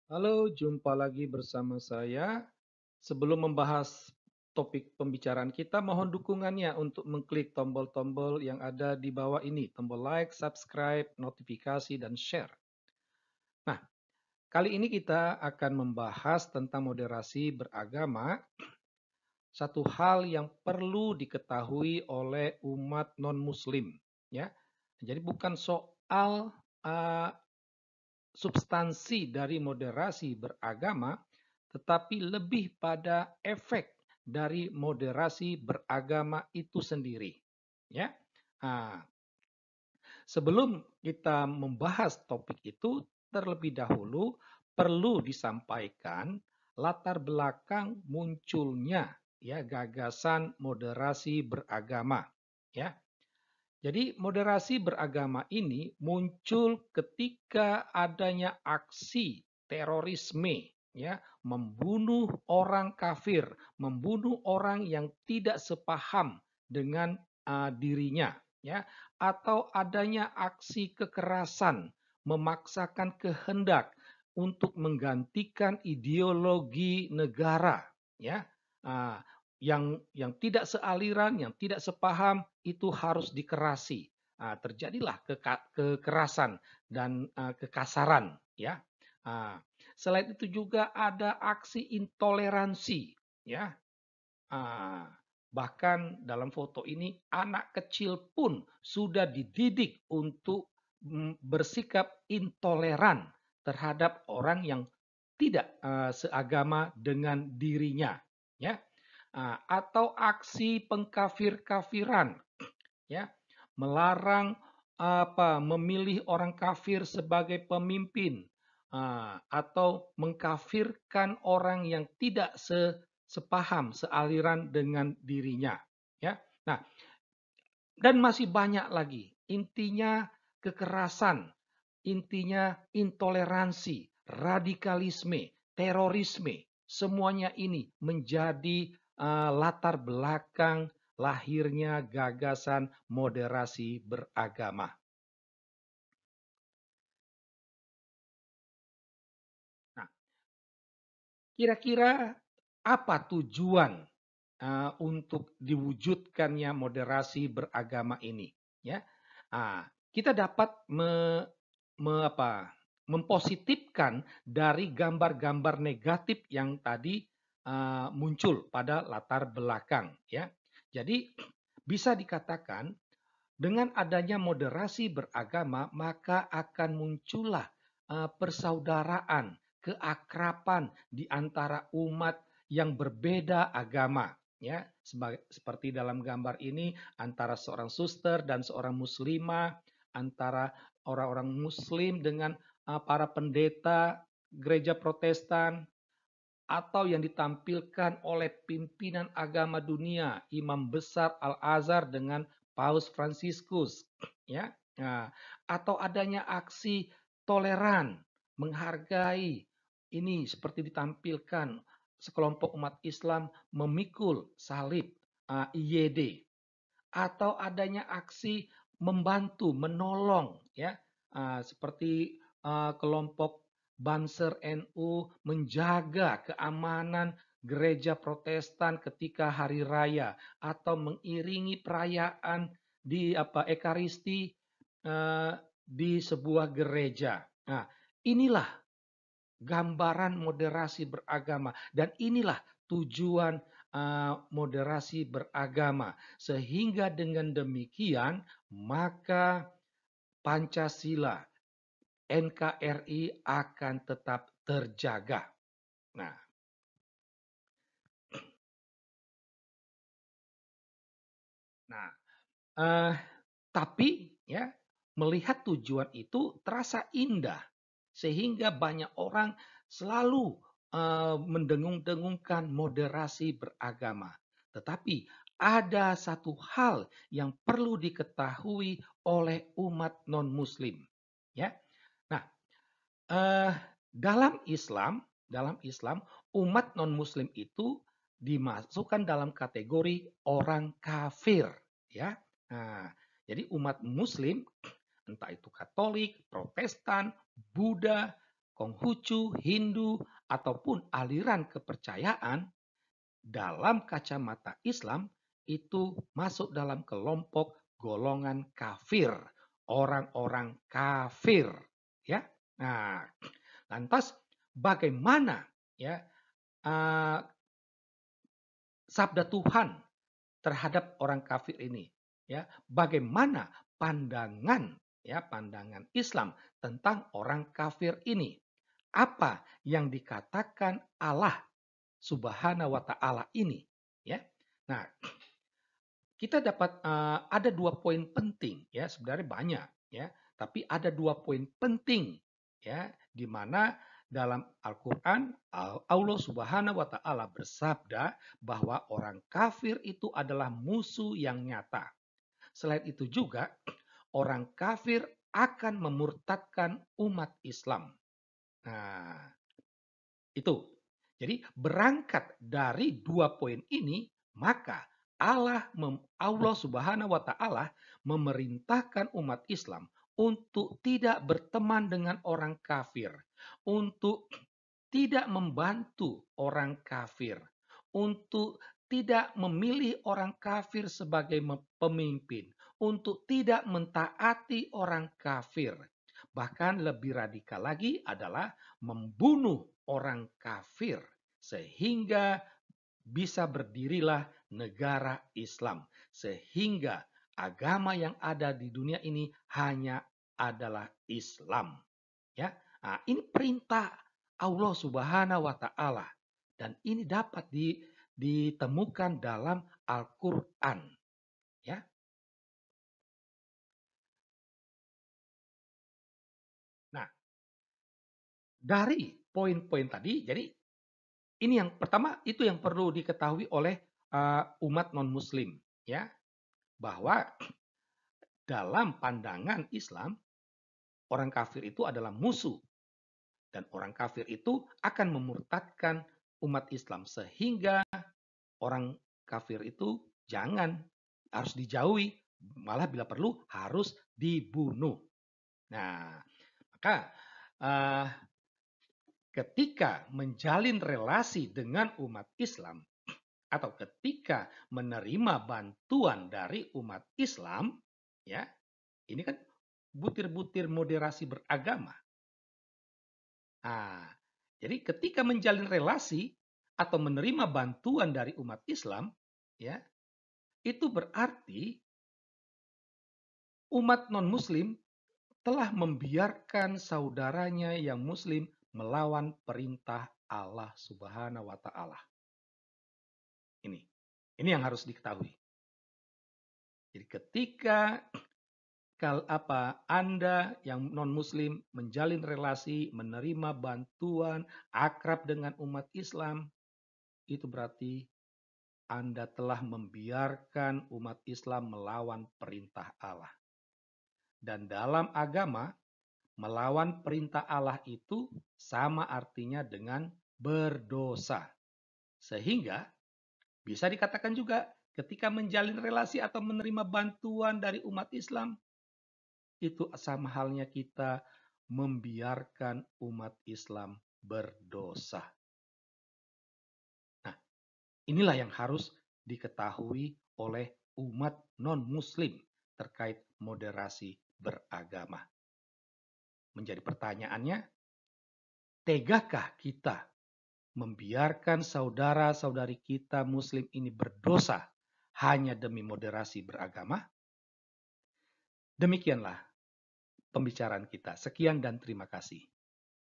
Halo, jumpa lagi bersama saya. Sebelum membahas topik pembicaraan kita, mohon dukungannya untuk mengklik tombol-tombol yang ada di bawah ini, tombol like, subscribe, notifikasi, dan share. Nah, kali ini kita akan membahas tentang moderasi beragama, satu hal yang perlu diketahui oleh umat non-Muslim, ya. Jadi bukan soal uh, substansi dari moderasi beragama, tetapi lebih pada efek dari moderasi beragama itu sendiri. Ya, nah, sebelum kita membahas topik itu, terlebih dahulu perlu disampaikan latar belakang munculnya ya gagasan moderasi beragama. Ya, jadi moderasi beragama ini muncul ketika adanya aksi terorisme, ya, membunuh orang kafir, membunuh orang yang tidak sepaham dengan dirinya, ya, atau adanya aksi kekerasan, memaksakan kehendak untuk menggantikan ideologi negara, ya. Ah, yang tidak sealiran, yang tidak sepaham itu harus dikerasi. Terjadilah kekerasan dan kekasaran, ya. Selain itu juga ada aksi intoleransi, ya. Bahkan dalam foto ini anak kecil pun sudah dididik untuk bersikap intoleran terhadap orang yang tidak seagama dengan dirinya, ya. Atau aksi pengkafir-kafiran, ya, melarang memilih orang kafir sebagai pemimpin, atau mengkafirkan orang yang tidak sepaham, sealiran dengan dirinya, ya. Nah, dan masih banyak lagi. Intinya kekerasan, intinya intoleransi, radikalisme, terorisme, semuanya ini menjadi latar belakang lahirnya gagasan moderasi beragama. Nah, kira-kira apa tujuan untuk diwujudkannya moderasi beragama ini? Ya, kita dapat mempositifkan dari gambar-gambar negatif yang tadi muncul pada latar belakang. Ya, jadi bisa dikatakan dengan adanya moderasi beragama, maka akan muncullah persaudaraan, keakraban di antara umat yang berbeda agama. Ya, seperti dalam gambar ini antara seorang suster dan seorang muslimah, antara orang-orang muslim dengan para pendeta gereja Protestan, atau yang ditampilkan oleh pimpinan agama dunia, Imam Besar Al-Azhar dengan Paus Fransiskus, ya. Nah, atau adanya aksi toleran, menghargai, ini seperti ditampilkan sekelompok umat Islam memikul salib IYD, atau adanya aksi membantu, menolong, ya, seperti kelompok Banser NU menjaga keamanan gereja Protestan ketika hari raya atau mengiringi perayaan di Ekaristi di sebuah gereja. Nah, inilah gambaran moderasi beragama dan inilah tujuan moderasi beragama, sehingga dengan demikian maka Pancasila NKRI akan tetap terjaga. Nah, nah, eh, tapi ya melihat tujuan itu terasa indah sehingga banyak orang selalu mendengung-dengungkan moderasi beragama. Tetapi ada satu hal yang perlu diketahui oleh umat non-Muslim, ya. Nah, eh, dalam Islam umat non-Muslim itu dimasukkan dalam kategori orang kafir, ya. Nah, jadi umat Muslim entah itu Katolik, Protestan, Buddha, Konghucu, Hindu, ataupun aliran kepercayaan dalam kacamata Islam itu masuk dalam kelompok golongan kafir, orang-orang kafir, ya. Nah, lantas bagaimana ya uh, sabda Tuhan terhadap orang kafir ini? Ya, bagaimana pandangan Islam tentang orang kafir ini? Apa yang dikatakan Allah Subhanahu wa taala ini, ya. Nah, kita dapat ada 2 poin penting, ya, sebenarnya banyak, ya, tapi ada 2 poin penting, ya, di mana dalam Al-Qur'an Allah Subhanahu wa taala bersabda bahwa orang kafir itu adalah musuh yang nyata. Selain itu juga orang kafir akan memurtadkan umat Islam. Nah, itu. Jadi berangkat dari 2 poin ini, maka Allah Subhanahu wa taala memerintahkan umat Islam untuk tidak berteman dengan orang kafir, untuk tidak membantu orang kafir, untuk tidak memilih orang kafir sebagai pemimpin, untuk tidak mentaati orang kafir. Bahkan lebih radikal lagi adalah membunuh orang kafir sehingga bisa berdirilah negara Islam. Sehingga agama yang ada di dunia ini hanya adalah Islam. Ya, nah, ini perintah Allah Subhanahu wa taala dan ini dapat ditemukan dalam Al-Qur'an, ya. Nah, dari poin-poin tadi, jadi ini yang pertama itu yang perlu diketahui oleh umat non-Muslim, ya, bahwa dalam pandangan Islam orang kafir itu adalah musuh dan orang kafir itu akan memurtadkan umat Islam sehingga orang kafir itu harus dijauhi, malah bila perlu harus dibunuh. Nah, maka uh, ketika menjalin relasi dengan umat Islam atau ketika menerima bantuan dari umat Islam, ya, ini kan butir-butir moderasi beragama. Nah, jadi ketika menjalin relasi atau menerima bantuan dari umat Islam, ya, itu berarti umat non-Muslim telah membiarkan saudaranya yang Muslim melawan perintah Allah Subhanahu wa taala. Ini yang harus diketahui. Jadi ketika Anda yang non-Muslim menjalin relasi, menerima bantuan, akrab dengan umat Islam, itu berarti Anda telah membiarkan umat Islam melawan perintah Allah. Dan dalam agama, melawan perintah Allah itu sama artinya dengan berdosa. Sehingga bisa dikatakan juga ketika menjalin relasi atau menerima bantuan dari umat Islam, itu sama halnya kita membiarkan umat Islam berdosa. Nah, inilah yang harus diketahui oleh umat non-Muslim terkait moderasi beragama. Menjadi pertanyaannya, tegakah kita membiarkan saudara-saudari kita Muslim ini berdosa hanya demi moderasi beragama? Demikianlah pembicaraan kita. Sekian dan terima kasih.